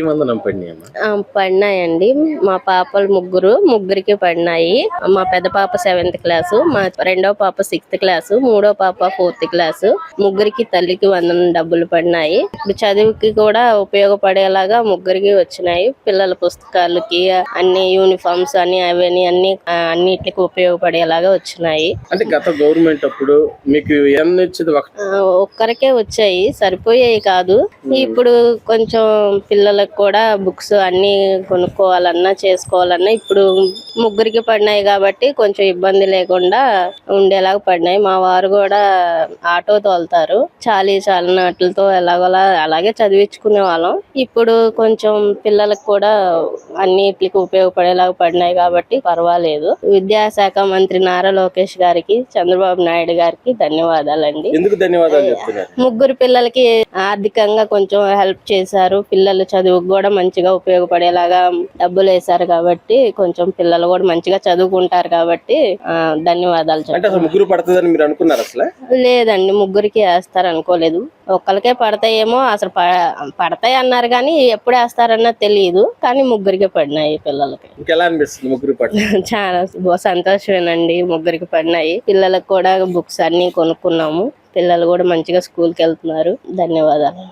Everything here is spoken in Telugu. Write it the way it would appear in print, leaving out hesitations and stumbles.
వందనం పడినాయమ్మా? పడినాయండి. మా పాపలు ముగ్గురికి పడినాయి. మా పెద్ద పాప 7th క్లాసు, మా రెండో పాప 6th క్లాసు, మూడో పాప 4th క్లాసు. ముగ్గురికి తల్లికి వందనం డబ్బులు పడినాయి. ఇప్పుడు చదువుకి కూడా ఉపయోగపడేలాగా ముగ్గురికి వచ్చినాయి. పిల్లల పుస్తకాలకి అన్ని యూనిఫామ్స్ అని అవన్నీ అన్నిటికి ఉపయోగపడేలాగా వచ్చినాయి. అంటే గత గవర్నమెంట్ అప్పుడు మీకు ఎన్ని వచ్చేది? ఒక్కరికే వచ్చాయి, సరిపోయాయి కాదు. ఇప్పుడు కొంచెం పిల్లలకు కూడా బుక్స్ అన్ని కొనుక్కోవాలన్నా చేసుకోవాలన్నా ఇప్పుడు ముగ్గురికి పడినాయి కాబట్టి కొంచెం ఇబ్బంది లేకుండా ఉండేలాగా పడినాయి. మా వారు కూడా ఆటో తోలుతారు. చాలనాట్లతో ఎలాగోలా అలాగే చదివించుకునే వాళ్ళం. ఇప్పుడు కొంచెం పిల్లలకు కూడా అన్నిటికి ఉపయోగపడేలాగా పడినాయి కాబట్టి పర్వాలేదు. విద్యాశాఖ మంత్రి నారా లోకేష్ గారికి, చంద్రబాబు నాయుడు గారికి ధన్యవాదాలండి. ఎందుకు ధన్యవాదాలు చెప్తున్నారు? ముగ్గురు పిల్లలకి ఆర్థికంగా కొంచెం హెల్ప్ చేశారు. పిల్లలు చదువుకు కూడా మంచిగా ఉపయోగపడేలాగా డబ్బులు వేశారు కాబట్టి కొంచెం పిల్లలు కూడా మంచిగా చదువుకుంటారు కాబట్టి ధన్యవాదాలు. ముగ్గురు పడుతుందని మీరు అనుకున్నారు? అసలు లేదండి, ముగ్గురికి వేస్తారు అనుకోలేదు. ఒక్కరికే పడతాయేమో, అసలు పడతాయి అన్నారు కానీ ఎప్పుడు వేస్తారన్నా తెలియదు. కానీ ముగ్గురికి పడినాయి పిల్లలకి. ఎలా అనిపిస్తుంది ముగ్గురు పడినాయి? చాలా సంతోషమేనండి. ముగ్గురికి పడినాయి. పిల్లలకు కూడా బుక్స్ అన్ని కొనుక్కున్నాము. పిల్లలు కూడా మంచిగా స్కూల్కి వెళ్తున్నారు. ధన్యవాదాలు.